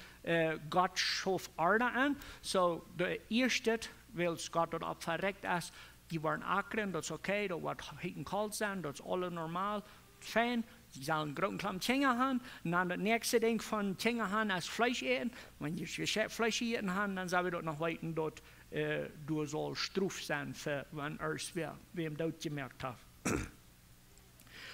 Gott schuf Erde an. So, der erste, weil Gott dort auch verreckt ist, die waren akren, das ist okay, da wird hinten kalt sein, das ist alles normal, fein. Sie sollen großen Klamm Tschenga haben, und dann das nächste Ding von Tschenga haben als Fleisch essen. Wenn ich Fleisch essen haben, dann sagen wir dort noch weiter, dort du sollst struf sein, für wenn wer im dort gemerkt hat.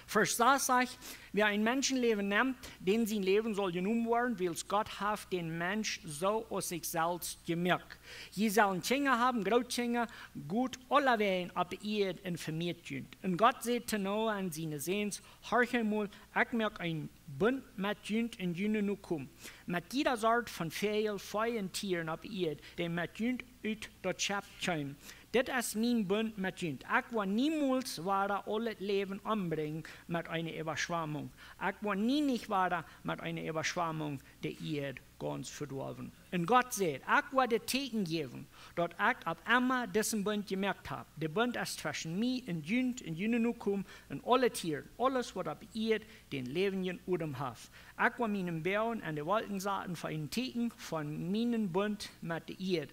Vers 6 sagt, wer ein Menschenleben nimmt, den sein Leben soll genommen werden, weil Gott hat den Mensch so aus sich selbst gemerkt. Je sollen Tschenga haben, Grautschenga, gut alle werden ab ihr informiert sind. Und Gott sagte Noah an seine Sehens, horche mal, ich merke ein Bund mit Jünd in Jüne nu kommen. Mit jeder Sorte von Vögeln, Feuer und Tieren ab ihr, die mit Jünd ut dort Schab kommen. Das ist mein Bund mit Jünd. Ich will niemals alle Leben umbringen mit einer Überschwemmung. Ich will nie nicht mit einer Überschwemmung der Erde ganz verdorben. Und Gott sagt, ich will die Teken geben, dass ich ab einmal diesen Bund gemerkt habe. Der Bund ist zwischen mir und Jünenukum und alle Tiere, alles, was ab Erde den Leben Udem hat. Ich will meinen Bären an die Wolken sagen für einen Teken von meinem Bund mit der Erde.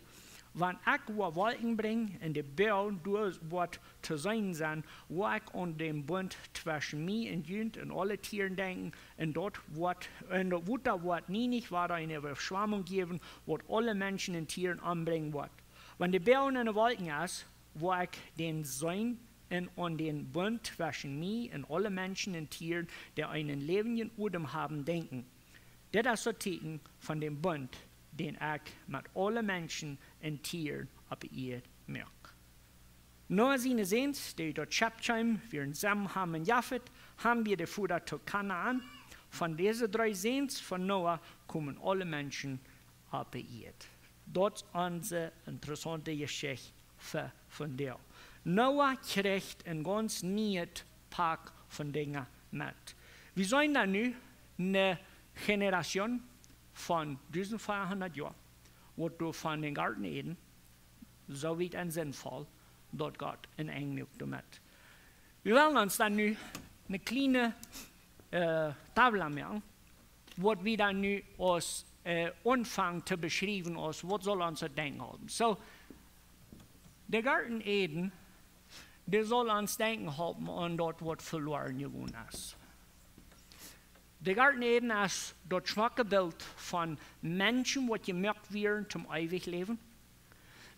Wenn ich Wolken bringe und die Bären durch was zu sein sind, wo ich an den Bund zwischen mir und Jünd und alle Tieren denken, und dort wird nie nicht eine Überschwemmung geben, wo alle Menschen und Tieren anbringen wird. Wenn die Bären in den Wolken ist, wo ich den sein und an den Bund zwischen mir und alle Menschen und Tieren, die einen lebenden Udem haben, denken. Das ist das Zeichen von dem Bund, den ich mit allen Menschen und Tieren auf der Erde merke. Noah seine Sehens, die dort Schäptheim, wir in Sem, Ham und Japhet, haben wir die Fuder zu Kanaan. Von diesen 3 Sehens von Noah kommen alle Menschen auf der Erde. Dort ist unsere interessante Geschichte von der. Noah kriegt ein ganz neues Pack von Dingen mit. Wir sind da nu eine Generation von 1400 Jahren, wo du von den Garten Eden, so wie ein Sinnvoll, dort Gott in Englisch damit. Wir wollen uns dann nu eine kleine Tafel machen, wo wir dann nu aus anfangen zu beschreiben, was soll unser Denken haben. So, der Garten Eden, der soll uns Denken haben an dort, was verloren gegangen ist. Der Garten Eden ist das schwache Bild von Menschen, die gemerkt werden zum ewig Leben.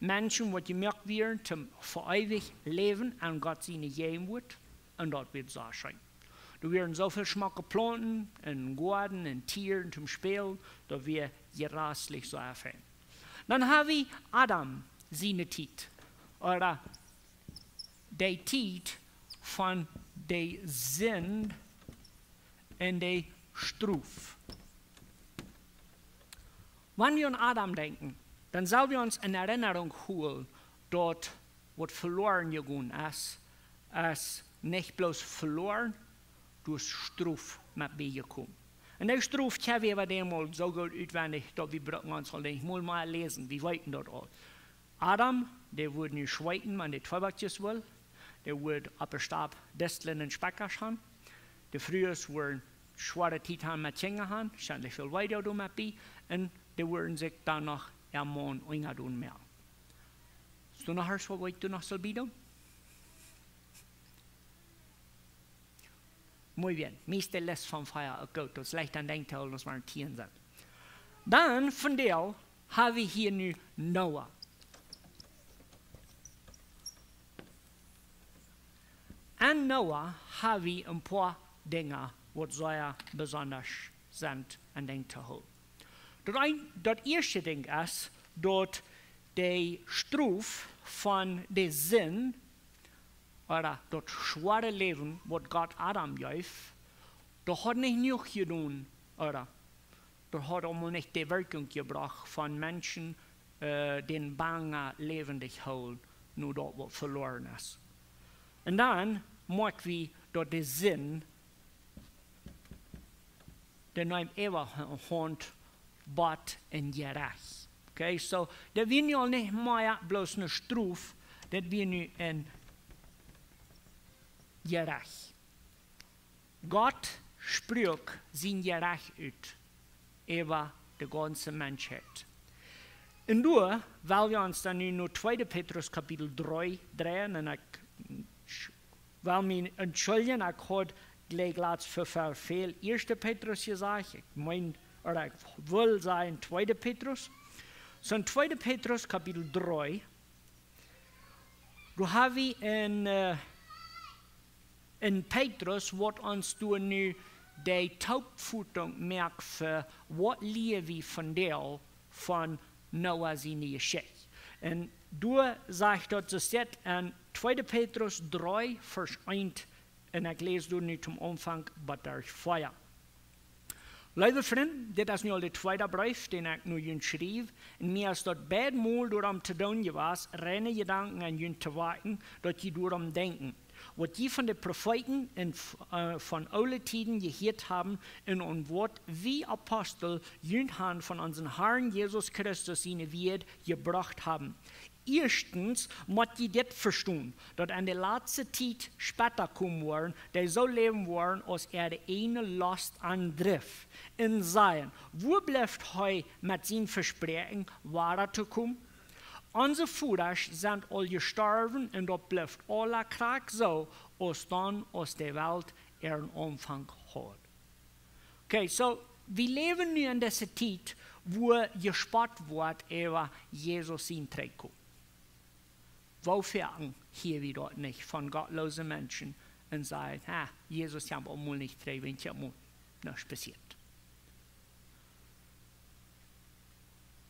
Menschen, die gemerkt werden zum für ewig Leben und Gott sie nicht geben wird. Und dort wird es so sein. Da werden so viele schmacke Planten und Garten und Tieren zum Spielen, da wir gerastlich so erfahren. Dann haben wir Adam, seine Zeit. Oder die Zeit, von der Sinn und der Struf. Wenn wir an Adam denken, dann sollen wir uns in Erinnerung holen, dort was verloren gegangen ist nicht bloß verloren, durch Struf mit beigekommen. Und der Struf haben wir damals so gut auswendig, dass wir brauchen uns nicht mal lesen, wir wollten dort all. Adam, der wurde nicht schweiten, wenn der Tobakjes will, der wurde ab der Stab Desteln und Speckers haben. Die früher wurden schwere Titan mit Zingen haben, ständig viel weiter mit bei, und die wurden sich dann noch ermahnen, und tun mehr. Hast du noch was, was du noch soll bieten? Muy bien, meeste les van Feier gut, das leicht an denkt, dass wir ein Tier sind. Dann von der haben wir hier nu Noah. An Noah haben wir ein paar Dinge, die sehr besonders sind, an denkt zu holen. Das erste Ding ist, dass der Struf von der Sinn oder das schwere Leben, was Gott Adam gab, das hat nicht nur getan, oder das hat auch nicht die Wirkung gebracht von Menschen, den bange lebendig holen, nur dort, was verloren ist. Und dann merken wir, dass der Sinn, der neue Ewigkeit, Gott in gerecht. Okay, so, das wir ja nicht mehr bloß eine Struf, das wir nu in gerecht. Gott spricht sein Gerecht aus über die ganze Menschheit. Und du, weil wir uns dann nur 2. Petrus Kapitel 3 drehen, und ich will mich entschuldigen, ich habe gleich für viel 1. Petrus gesagt, ich meine, oder ich will sagen 2. Petrus. So in 2. Petrus Kapitel 3, du hast in Petrus, wat ons toen nu de taubvoetung merkt für wat leer wir von der von Noah seine Geschichte. Und du sagst dort, das steht in 2. Petrus 3, Vers 1, und ich lese du nicht zum Anfang, aber durch Feuer. Liebe Freunde, das ist nu al de tweede brief, den ich nu jullie schreef. En mir is dat beidmaal door hem te doen gewas, reine Gedanken an jullie te waken, dat je door hem denken. Was die von den Propheten von allen Tiden gehört haben in ein Wort wie Apostel Jüngern von unserem Herrn Jesus Christus in die Welt gebracht haben. Erstens muss die das verstehen, dass an der letzten Zeit später kommen werden, die so leben werden, als der eine Last andrift. In sein, wo bleibt heu mit seinen Versprechen weiterzukommen? Unsere Väter sind all gestorben und dort bleibt aller Krieg so, als dann aus der Welt ihren Anfang hat. Okay, so wir leben nun in dieser Zeit, wo gespart wird über Jesus in Trikot. Wofür hier wir dort nicht von gottlosen Menschen und sagen, Jesus hat auch mal nicht trägt, wenn ich mal nichts passiert.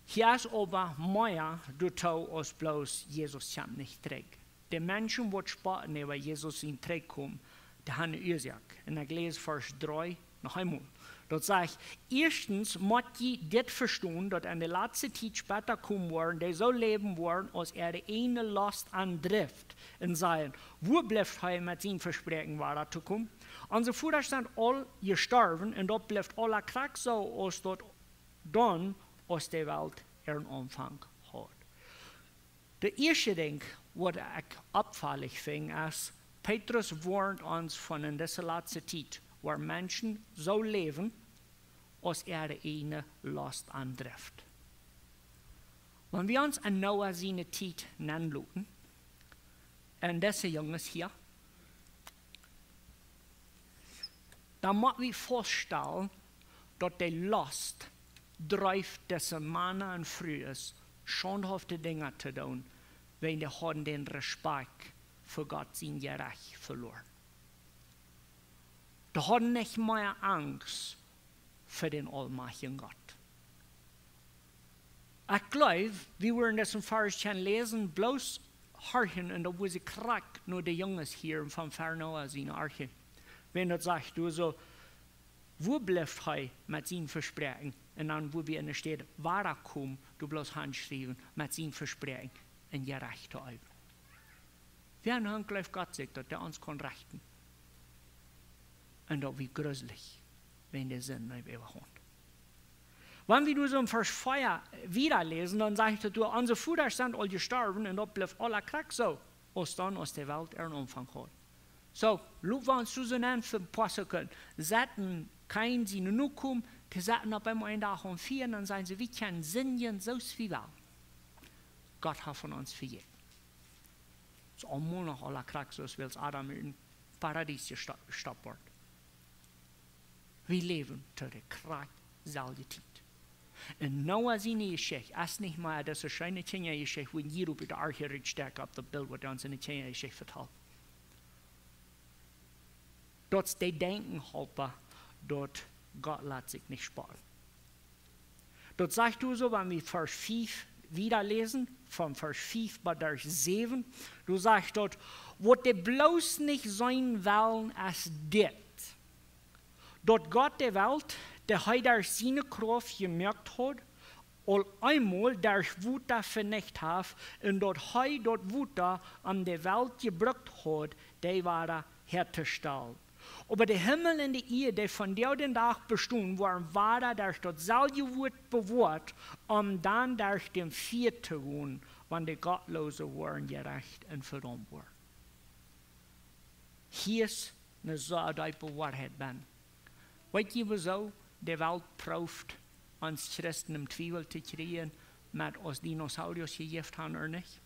Hier ist aber mehr dazu, als bloß Jesus nicht trägt. Die Menschen, die sparen über Jesus in Trägt kommen, die haben eine Ursache. Und ich lese Vers 3 noch einmal. Dort sagt, erstens muss die das verstehen, dass an der letzten Zeit später kommen werden, die so leben werden, als der eine Last andrift und sagen, wo bleibt er mit seinen Versprechen weiterzukommen? Unsere Väter sind alle gestorben und dort bleibt aller Krieg so, als dort dann aus der Welt ihren Anfang hat. Der erste Ding, was ich abfällig finde, ist, Petrus warnt uns von in dieser letzten Zeit, wo Menschen so leben, als der eine Last andrift. Wenn wir uns an Noah seine Zeit anschauen, und diese Jungs hier, dann müssen wir vorstellen, dass die Last dreift diese Männer und Frühes schonhafte Dinge zu tun, wenn die haben den Respekt für Gott sein Gerecht verloren. Die haben nicht mehr Angst für den allmächtigen Gott. Ich glaube, wir werden das im Vers lesen, bloß harchen en dat was ik krak naar de jongens hier van Farnoa zien archen. Wenn dat zegt, du so, wo blijft hij met zijn verspreking? En dan wo we in de stad waar komen, du bloos handschrijven met zijn verspreking en je recht uit. Wie een hand heeft God zegt dat hij ons kan rechten. En dat wie gruselig, wenn der Sinn nicht überhand. Wenn wir so im Vers 4 wieder lesen, dann sagt er, unsere Väter sind all gestorben und das bleibt aller Krieg so, als dann aus der Welt ihren Umfang hat. So, lassen wir uns so nennen für passen können. Setzen kein sie nur kommen, die setzen auf einmal einen Tag um 4, dann sagen sie, wir können singen, so wie wir. Gott hat von uns vergeben. So, einmal noch aller Krieg so, als will Adam im Paradies gestoppt wird. Wir leben zu der Krieg selbe Zeit. En Noah zijn Geschichte, als niet maar dat is een kleine Geschichte, wanneer hier op de arche rijdt op dat beeld wat ons in de kleine Geschichte vertelt. Dat is de denken helpen, dat God laat zich niet sparen. Dat zegt u zo, wenn wir Vers 5 wieder lesen, von Vers 5 bis 7, du sagst dort, wat de bloos niet zijn willen als dit. Dat God de Welt, der hij daar zijn kracht gemerkt had, al eenmaal der Wuter vernicht heeft, en dat hij dat Wuter aan de Welt gebruikt had, die waren herzustellen. Aber der Himmel und die Erde, die von der Tag bestehen, waren durch das selbe Wort bewahrt, dann durch den vierten Wohn, wenn die Gottlosen waren gerecht und verdammt waren. Hier ist eine so duipe Wahrheit. Weet je wieso de Welt prooft ons Christen im Twijfel te krijgen met als dinosauriërs gegeven hebben er niet?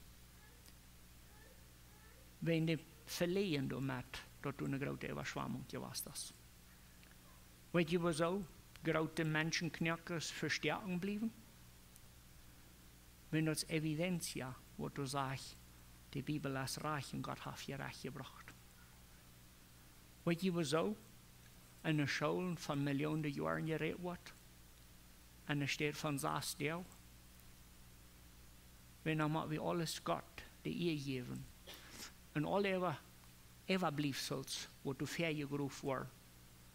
Wenn de verleden damit, dat toen een grote overschwamming was das. Weet je wieso grote menschenknackers versterken blijven? Wenn das Evidentia, wat du sagst, die Bibel ist reich und Gott hat je recht gebracht. Weet je wieso in de scholen van miljoenen jaren gereed wordt? En er staat van 6 deel. Wenn dan moet we alles Gott de eer geven. En alle overblijfsels, wat du vergegroeven wordt,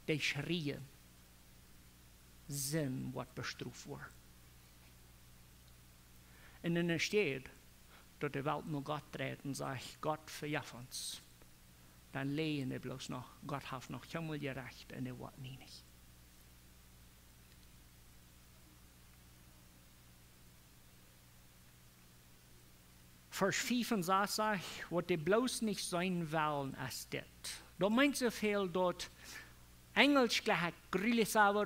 die schrien, zin wat bestraft wordt. En in er staat dat de Welt naar Gott treedt en zegt, Gott vergif ons. Dan lehen de bloos nog, Gott heeft nog helemaal gerecht en dat wordt niet. Vers 5 en 6 zegt, wat de bloos niet zijn willen als dit. Dat meint zoveel dat Engels gelijk grillig sagen,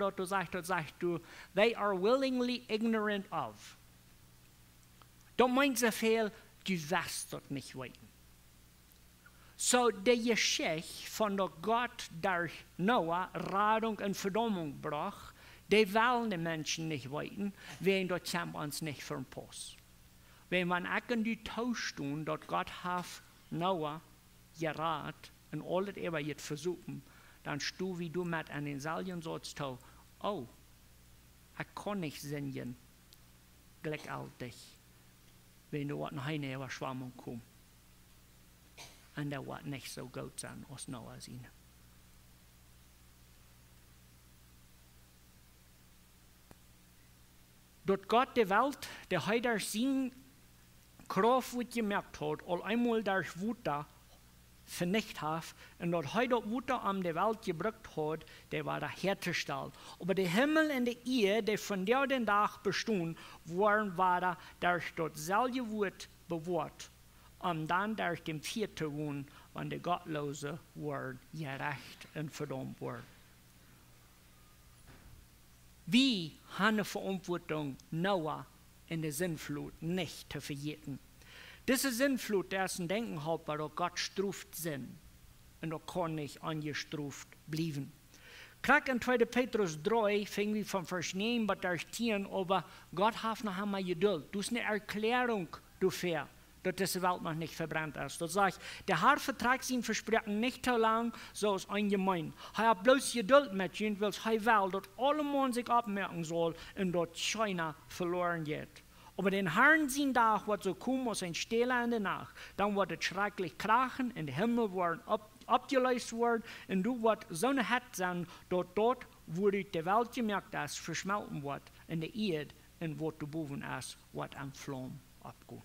dat zegt du, they are willingly ignorant of. Dat meint zoveel, du wirst dat niet weten. So de Geschichte von der Gott durch Noah Radung und Verdammung brach, die wollen die Menschen nicht weten, wenn das kommt uns nicht für den Post. Wenn man auch in die Tausch tun, dass Gott hat Noah gerat und alles über jetzt versuchen, dann stu wie du mit an den Salien sollst, oh, ich kann nicht singen, gleichzeitig, wenn du an eine Überschwammung kommst. Und der wird nicht so gut sein, als Noah sehen. Dort Gott die Welt, der heute sein Kraft wird gemerkt hat, all einmal durch Wuter vernichtet hat, und dort heute Wuter an der Welt gebraucht hat, der war da herzustellen. Aber der Himmel und die Erde, die von der den Tag bestehen, war da durch das selbe Wort bewahrt. Und dann durch den vierten Wohn, wenn die Gottlose waren gerecht und verdammt waren. Wir haben eine Verantwortung, Noah in der Sintflut nicht zu vergessen. Diese Sintflut, der ist ein Denken hat, weil Gott straft sind. Und da kann nicht angestraft bleiben. Krak in 2. Petrus 3 fing wir von Vers 9 bis 13, aber Gott hat noch einmal Geduld. Das ist eine Erklärung dafür, dass diese Welt noch nicht verbrannt ist. Das sagt, der Herr verträgt sein Versprechen nicht so lang, so ist allgemein. Er hat bloß Geduld mit ihnen, weil er will, dass alle Mann sich abmerken soll und dass keiner verloren geht. Aber den Herrn sein Tag wird so kommen aus ein Stille in der Nacht. Dann wird es schrecklich krachen, in den Himmel werden abgelöst werden, und du wird so eine Hetze sein, dort, wo die Welt gemerkt ist, verschmelzen wird, in der Erde, und wo du boven ist, wird an Flammen abgehen.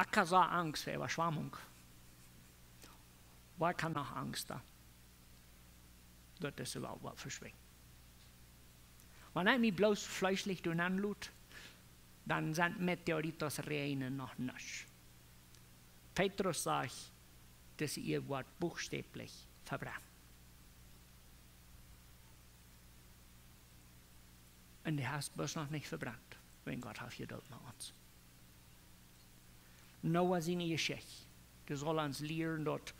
Ich kann so Angst vor Überschwemmung. Wer kann noch Angst da? Dort ist überhaupt was verschwindet. Wenn ich mich bloß fleischlich durcheinander, dann sind Meteoritos reine noch nicht. Petrus sagt, dass ihr Wort buchstäblich verbrennt. Und der hast bloß noch nicht verbrannt, wenn Gott hat Geduld mit uns. Noah seine Geschichte, das soll uns lehren, dort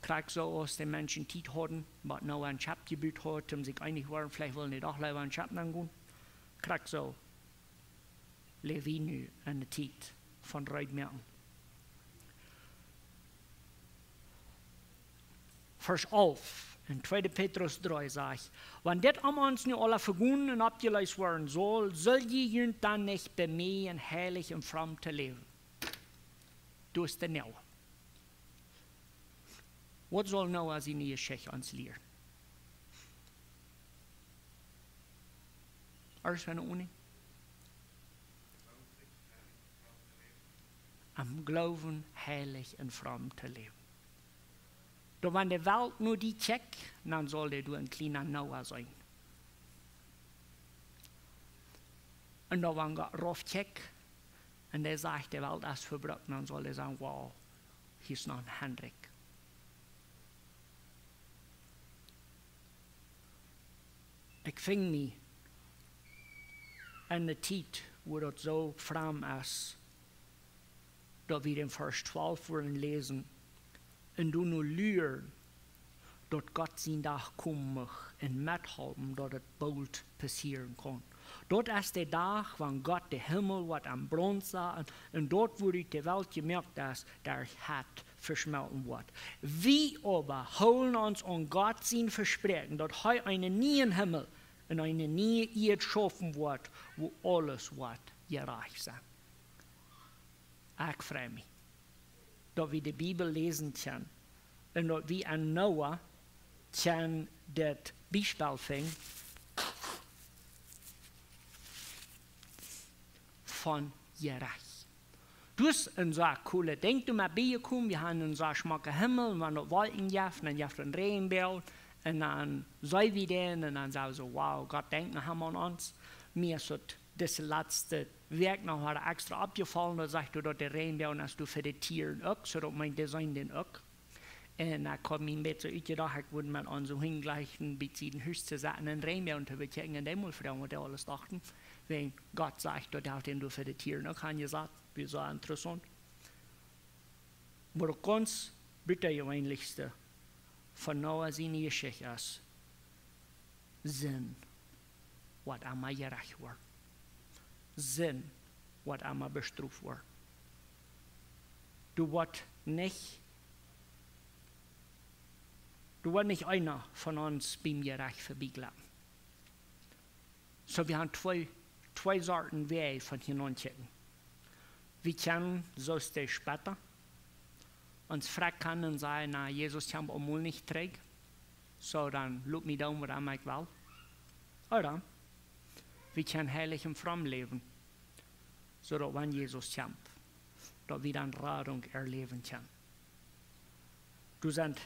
kriegt so aus den Menschen Zeit haben, was Noah ein Schab gebüht hat, sich einig waren, vielleicht wollen die doch lieber ein Schab angehen. Kriegt so Levinu eine Zeit von Reitmerken. Vers 11, in 2. Petrus 3 sagt, wenn das am uns nu alle vergungen und abgelöst werden soll je dann nicht bemühen, herrlich und fromm zu leben. Du ist der Noah. Was soll Noah seine Geschichte uns lehren? Alles eine Uni? Am Glauben herrlich und fromm zu leben. Doch wenn die Welt nur die checkt, dann soll du ein kleiner Noah sein. Und doch wenn Gott rauf checkt, und der sagt, die Welt ist verbrochen, dann soll er sagen, wow, hier ist noch ein Hendrik. Ich fing mich an der Zeit, wo das so fromm ist, dass wir in Vers 12 wollen lesen, und du nur lernen, dass Gott sein Tag kommen muss und mithalten, dass es bald passieren kann. Dort ist der Tag, wenn Gott den Himmel wird am Brand sah, und dort, wo die Welt gemerkt ist, der hat verschmelzen wird. Wir aber holen uns an Gott sein Versprechen, dass er einen neuen Himmel und eine neue Erde schaffen wird, wo alles wird gerecht sein. Ich freue mich, dass wir die Bibel lesen können und dass wir an Noah können das Beispiel finden von gerecht. Dus een zo coole ding toen maar bijgekomen. We hadden een zo schmakke Himmel, we hadden Wolken gehabt, en dan had een regenboog. En dan zei we dan, en dan zei we, wow, Gott denkt nog aan ons. Mir ist das letzte Werk noch extra abgefallen, da sagt du, dass der Regenboog hast du für die Tiere auch, so dass mein Design den auch. Und da kam ich mir so gedacht, ich würde mal an so hingleichen, beziehen höchste Sachen in Regenboog und wir checken in dem Fall, was die alles dachten. Wenn Gott sagt, dass er den du für die Tiere auch gesagt, wie so interessant. Aber ganz bittergewöhnlichste von Noah seine Geschichte ist, Sinn, was einmal gerecht wird. Sinn, was einmal bestraft wird. Du wirst nicht einer von uns beim Gerecht vorbeigelassen. So, wir haben zwei Sorten Wege von hinunterchecken. Wir können, so ist der später, uns fragen und sagen, na, Jesus kann auch mal nicht trägt. So, dann look mich down, was ich will. Oder wir können herrlich und fromm leben, so dass wenn Jesus kommt, dass wir dann Rettung erleben können. Du sind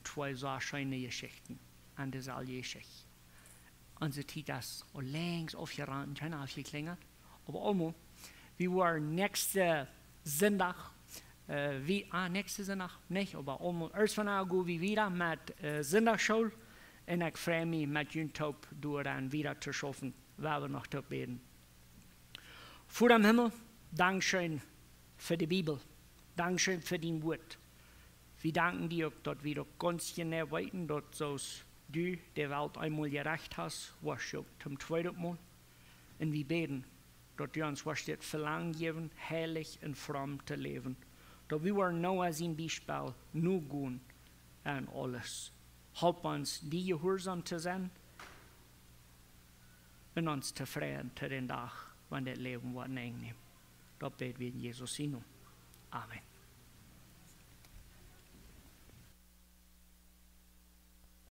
zwei so schöne Geschichten an dieser Geschichte. Unsere Zeit ist längst aufgerannt, keine aufgeklingelt. Aber einmal, wir waren nächsten Sonntag, nächsten Sonntag nicht, aber einmal erst von August wieder mit Sonntagsschule. Und ich freue mich, mit YouTube durch dann wieder zu schaffen, weil wir noch dort beten. Vor dem Himmel, Dankeschön für die Bibel. Dankeschön für dein Wort. Wir danken dir, dass wir ganz genau weiten, dass du der Welt einmal gerecht hast, was du zum zweiten Mal. Und wir beten, dass du uns was das Verlangen geben, herrlich und fromm zu leben. Dass wir Noah sein Beispiel nur gehen an alles. Help uns, die gehorsam zu sein en ons tevreden til den dag, wanneer det leven wordt neemneem. Dat beder vi in Jesus' navn. Amen.